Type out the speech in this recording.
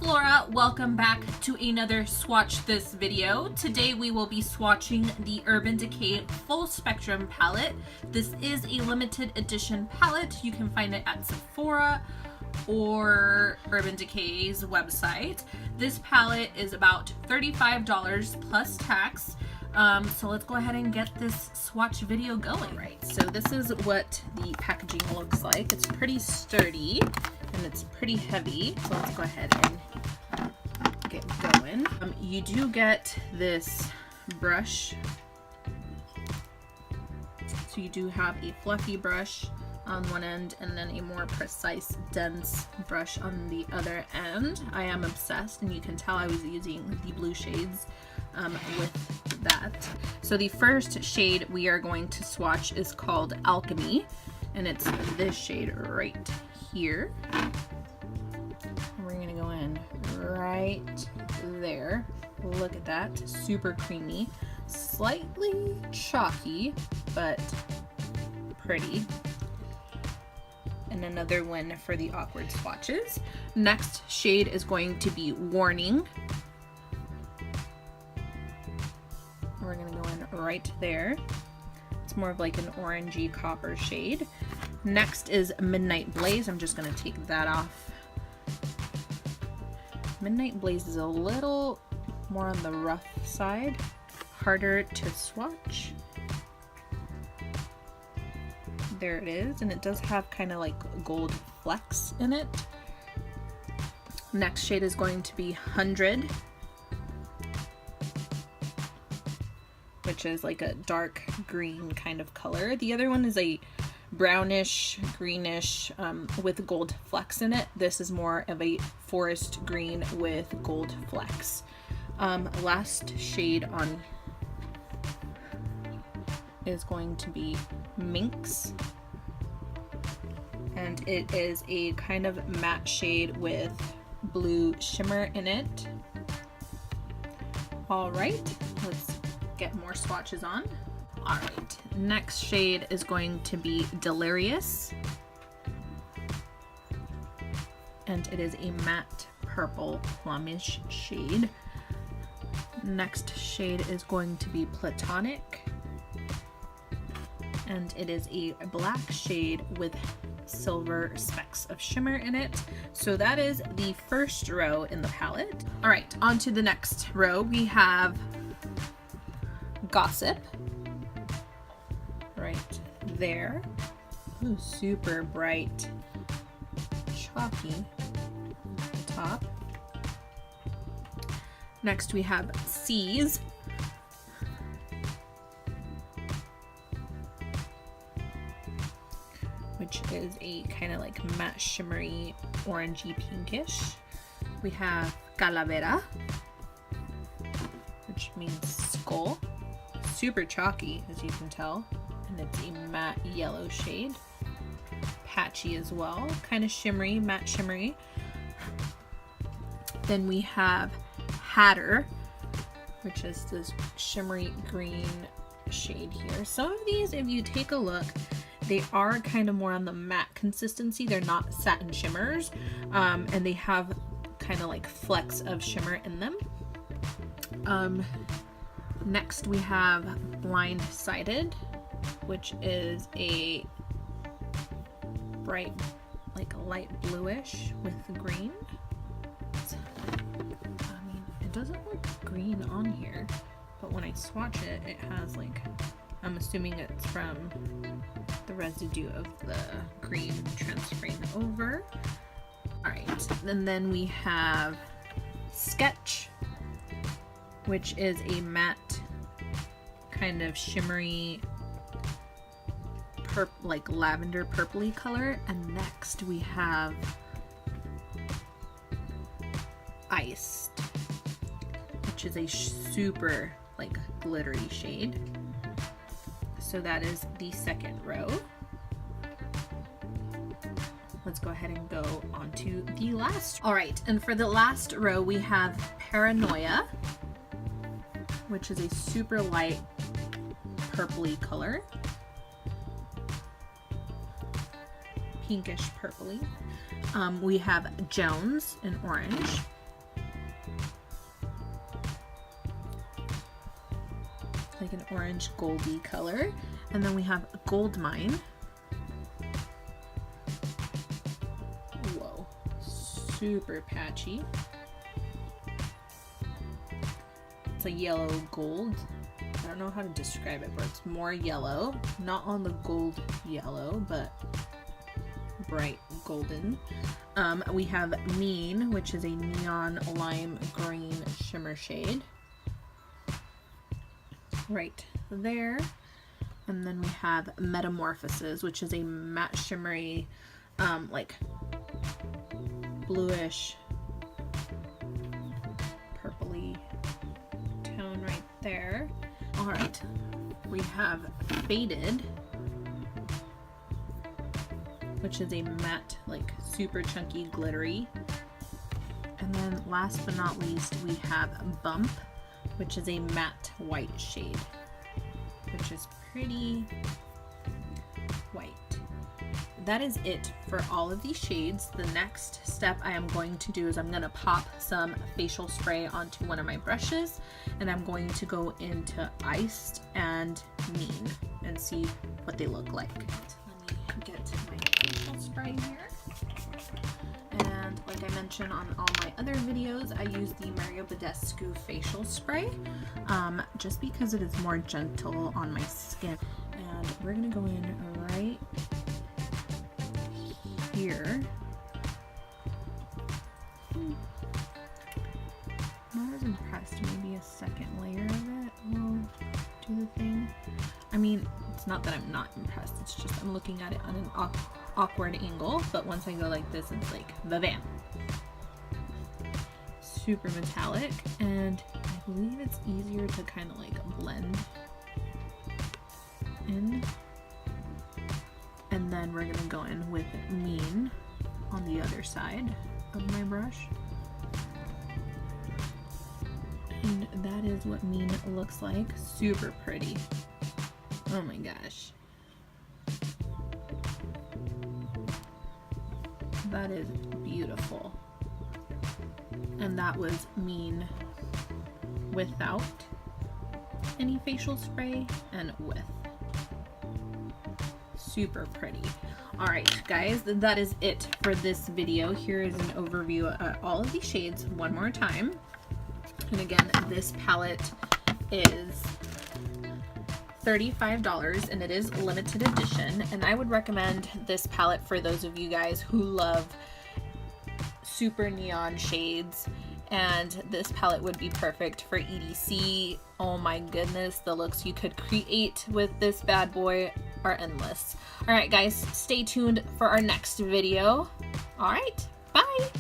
Flora, welcome back to another Swatch This video. Today we will be swatching the Urban Decay Full Spectrum palette. This is a limited edition palette. You can find it at Sephora or Urban Decay's website. This palette is about $35 plus tax. So let's go ahead and get this swatch video going. Right, so this is what the packaging looks like. It's pretty sturdy and it's pretty heavy. So let's go ahead and get going. You do get this brush. So you do have a fluffy brush on one end and then a more precise, dense brush on the other end. I am obsessed, and you can tell I was using the blue shades with that. So the first shade we are going to swatch is called Alchemy, and it's this shade right here. And we're gonna go in right there. Look at that, super creamy, slightly chalky, but pretty. And another one for the awkward swatches. Next shade is going to be Warning. We're gonna go in right there. It's more of like an orangey copper shade. Next is Midnight Blaze. I'm just gonna take that off. Midnight Blaze is a little more on the rough side, harder to swatch. There it is, and it does have kind of like gold flecks in it. Next shade is going to be 100, which is like a dark green kind of color. The other one is a brownish, greenish with gold flecks in it. This is more of a forest green with gold flecks. Last shade on is going to be Minx, and it is a kind of matte shade with blue shimmer in it. All right, let's get more swatches on. All right, next shade is going to be Delirious, and it is a matte purple plumish shade. Next shade is going to be Platonic, and it is a black shade with silver specks of shimmer in it. So that is the first row in the palette. All right, on to the next row. We have Gossip right there. Ooh, super bright, chalky at the top. Next we have Seas, which is a kind of like matte shimmery orangey pinkish. We have Calavera, which means skull. Super chalky, as you can tell, and it's a matte yellow shade. Patchy as well, kind of shimmery, matte shimmery. Then we have Hatter, which is this shimmery green shade here. Some of these, if you take a look, they are kind of more on the matte consistency. They're not satin shimmers, and they have kind of like flecks of shimmer in them. Next we have Blindsided, which is a bright, like light bluish with green. I mean, it doesn't look green on here, but when I swatch it, it has like, I'm assuming it's from the residue of the green transferring over. All right, and then we have Sketch, which is a matte kind of shimmery like lavender purpley color. And next we have Iced, which is a super like glittery shade. So that is the second row. Let's go ahead and go on to the last. All right, and for the last row we have Paranoia, which is a super light purpley color. Pinkish purpley. We have Jones in orange, like an orange goldy color. And then we have Gold Mine. Whoa, super patchy. It's a yellow gold. I don't know how to describe it, but it's more yellow. Not on the gold yellow, but bright golden. We have Mean, which is a neon lime green shimmer shade. Right there. And then we have Metamorphosis, which is a matte shimmery, like bluish, purpley tone right there. All right, we have Faded, which is a matte, like super chunky, glittery. And then last but not least, we have Bump, which is a matte white shade, which is pretty white. That is it for all of these shades. The next step I am going to do is I'm going to pop some facial spray onto one of my brushes, and I'm going to go into Iced and Mean and see what they look like. Let me get my facial spray here. And like I mentioned on all my other videos, I use the Mario Badescu facial spray just because it is more gentle on my skin. And we're gonna go in right here. Not as impressed. Maybe a second layer of it will do the thing. I mean, it's not that I'm not impressed, it's just I'm looking at it on an awkward angle, but once I go like this, it's like bam. Super metallic, and I believe it's easier to kind of like blend in. And then we're gonna go in with Mean on the other side of my brush. And that is what Mean looks like. Super pretty. Oh my gosh. That is beautiful. And that was Mean without any facial spray and with. Super pretty. Alright guys, that is it for this video. Here is an overview of all of these shades one more time. And again, this palette is $35 and it is limited edition, and I would recommend this palette for those of you guys who love super neon shades, and this palette would be perfect for EDC. Oh my goodness, the looks you could create with this bad boy are endless. Alright guys, stay tuned for our next video. Alright, bye!